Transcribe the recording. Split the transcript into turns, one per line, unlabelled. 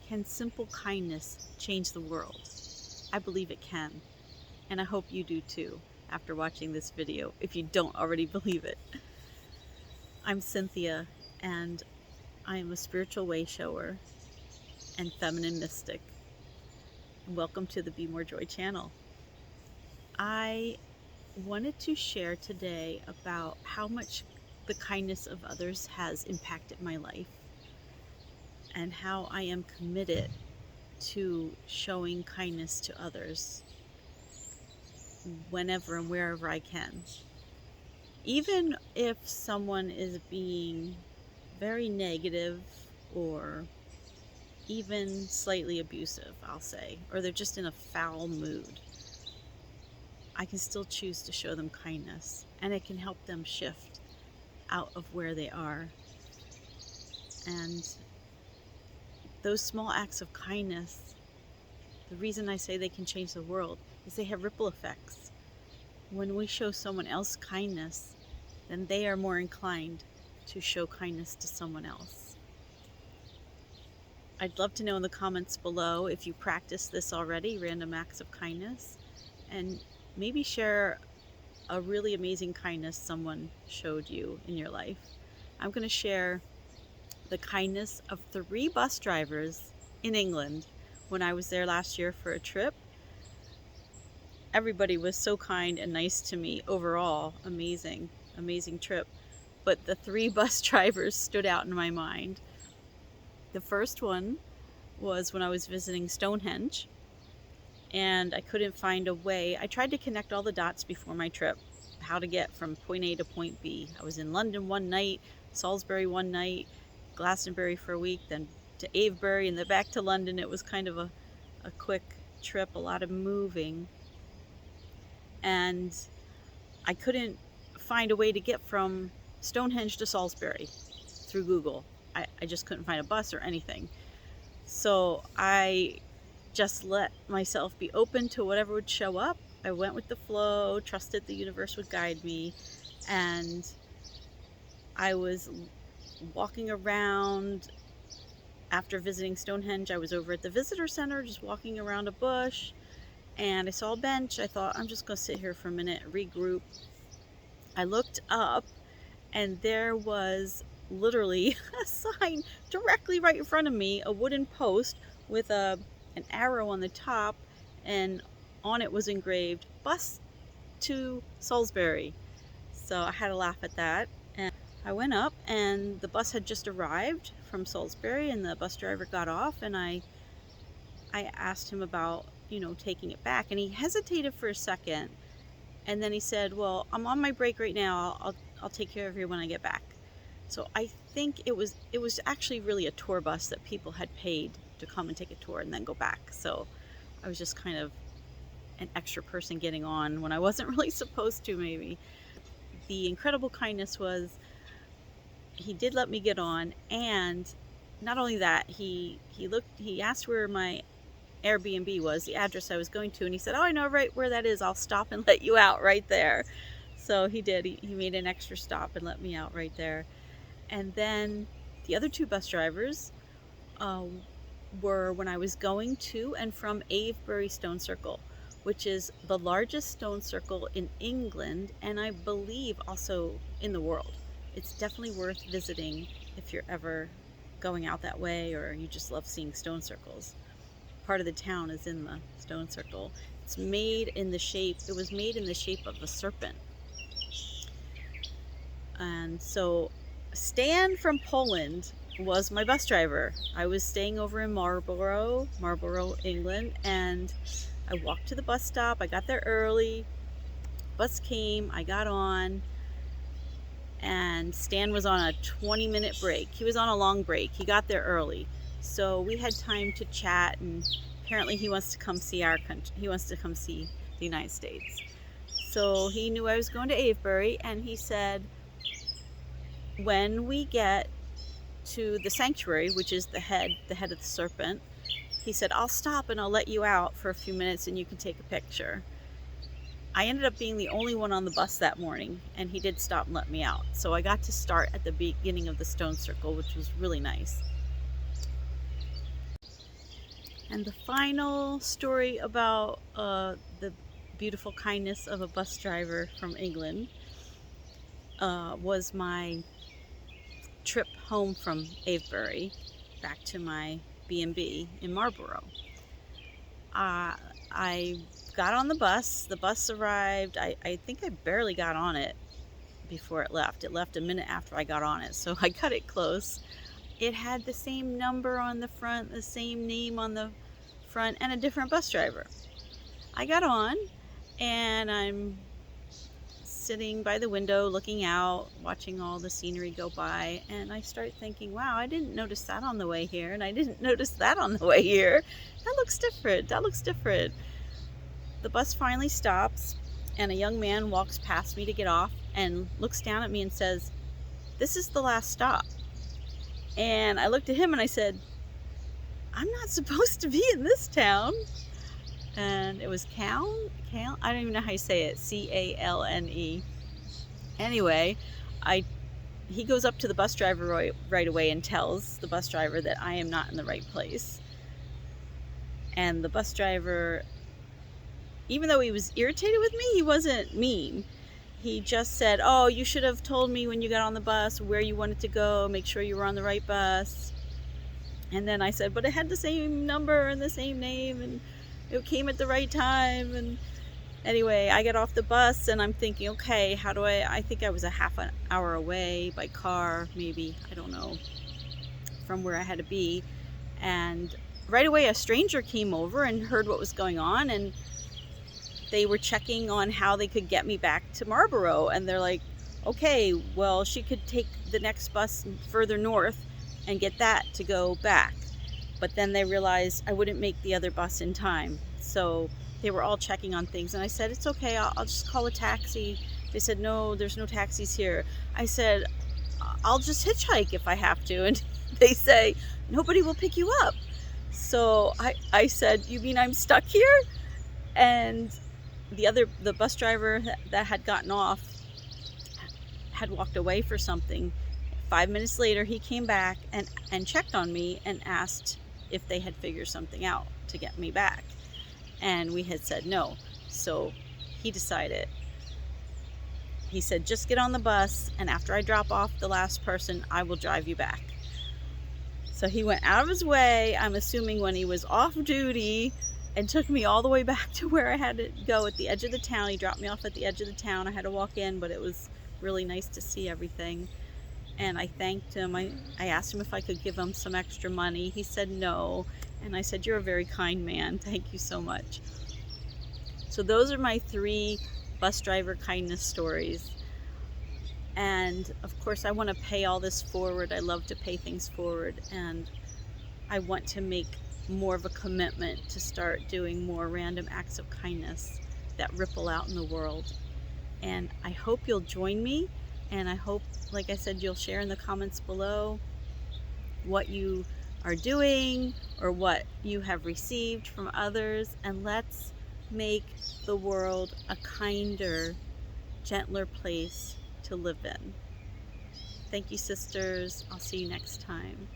Can simple kindness change the world? I believe it can, and I hope you do too after watching this video, if you don't already believe it. I'm Cynthia, and I am a spiritual way shower and feminine mystic. Welcome to the Be More Joy channel. I wanted to share today about how much the kindness of others has impacted my life and how I am committed to showing kindness to others whenever and wherever I can. Even if someone is being very negative or even slightly abusive, I'll say, or they're just in a foul mood, I can still choose to show them kindness, and it can help them shift out of where they are. And those small acts of kindness, the reason I say they can change the world is they have ripple effects. When we show someone else kindness, then they are more inclined to show kindness to someone else. I'd love to know in the comments below if you practice this already, random acts of kindness, and maybe share a really amazing kindness someone showed you in your life. I'm going to share the kindness of 3 bus drivers in England when I was there last year for a trip. Everybody was so kind and nice to me overall. Amazing trip. But the 3 bus drivers stood out in my mind. The first one was when I was visiting Stonehenge, and I couldn't find a way. I tried to connect all the dots before my trip, how to get from point A to point B. I was in London one night, Salisbury one night, Glastonbury for a week, then to Avebury, and then back to London. It was kind of a quick trip, a lot of moving, and I couldn't find a way to get from Stonehenge to Salisbury through Google. I just couldn't find a bus or anything. So I just let myself be open to whatever would show up. I went with the flow, trusted the universe would guide me, and I was walking around. After visiting Stonehenge, I was over at the visitor center just walking around a bush, and I saw a bench. I thought, I'm just going to sit here for a minute, regroup. I looked up, and there was literally a sign directly right in front of me, a wooden post with an arrow on the top, and on it was engraved, "Bus to Salisbury." So I had a laugh at that, and I went up, and the bus had just arrived from Salisbury, and the bus driver got off, and I asked him about, taking it back, and he hesitated for a second, and then he said, "Well, I'm on my break right now. I'll take care of you when I get back." So I think it was actually really a tour bus that people had paid to come and take a tour and then go back. So I was just kind of an extra person getting on when I wasn't really supposed to, maybe. The incredible kindness was he did let me get on, and not only that, he asked where my Airbnb was, the address I was going to, and he said, "Oh, I know right where that is. I'll stop and let you out right there." So he did. He made an extra stop and let me out right there. And then the other 2 bus drivers were when I was going to and from Avebury Stone Circle, which is the largest stone circle in England, and I believe also in the world. It's definitely worth visiting if you're ever going out that way, or you just love seeing stone circles. Part of the town is in the stone circle. It was made in the shape of a serpent. And so Stan from Poland was my bus driver. I was staying over in Marlborough, England, and I walked to the bus stop. I got there early. Bus came, I got on, and Stan was on a 20-minute break. He was on a long break. He got there early. So we had time to chat, and apparently he wants to come see our country. He wants to come see the United States. So he knew I was going to Avebury, and he said, when we get to the sanctuary, which is the head of the serpent, he said, "I'll stop and I'll let you out for a few minutes and you can take a picture." I ended up being the only one on the bus that morning, and he did stop and let me out. So I got to start at the beginning of the stone circle, which was really nice. And the final story about the beautiful kindness of a bus driver from England was my trip home from Avebury back to my B&B in Marlborough. I got on the bus arrived. I think I barely got on it before it left. It left a minute after I got on it, so I cut it close. It had the same number on the front, the same name on the front, and a different bus driver. I got on, and I'm sitting by the window looking out, watching all the scenery go by, and I start thinking, wow, I didn't notice that on the way here, and I didn't notice that on the way here. That looks different. That looks different. The bus finally stops, and a young man walks past me to get off and looks down at me and says, "This is the last stop." And I looked at him and I said, "I'm not supposed to be in this town." And it was Calne? I don't even know how you say it. Calne. Anyway, he goes up to the bus driver right away and tells the bus driver that I am not in the right place. And the bus driver, even though he was irritated with me, he wasn't mean. He just said, "Oh, you should have told me when you got on the bus where you wanted to go, make sure you were on the right bus." And then I said, "But it had the same number and the same name, and it came at the right time." And anyway, I get off the bus and I'm thinking, okay, how do I think I was a half an hour away by car, maybe, I don't know, from where I had to be. And right away a stranger came over and heard what was going on, and they were checking on how they could get me back to Marlborough. And they're like, okay, well, she could take the next bus further north and get that to go back. But then they realized I wouldn't make the other bus in time. So they were all checking on things. And I said, "It's okay, I'll just call a taxi." They said, "No, there's no taxis here." I said, "I'll just hitchhike if I have to." And they say, "Nobody will pick you up." So I said, "You mean I'm stuck here?" And the bus driver that had gotten off had walked away for something. 5 minutes later, he came back and checked on me and asked if they had figured something out to get me back. And we had said no. So he decided, he said, "Just get on the bus, and after I drop off the last person, I will drive you back." So he went out of his way, I'm assuming when he was off duty, and took me all the way back to where I had to go at the edge of the town. He dropped me off at the edge of the town. I had to walk in, but it was really nice to see everything. And I thanked him. I asked him if I could give him some extra money. He said no. And I said, "You're a very kind man. Thank you so much." So those are my 3 bus driver kindness stories. And of course, I want to pay all this forward. I love to pay things forward. And I want to make more of a commitment to start doing more random acts of kindness that ripple out in the world. And I hope you'll join me. And I hope, like I said, you'll share in the comments below what you are doing or what you have received from others. And let's make the world a kinder, gentler place to live in. Thank you, sisters. I'll see you next time.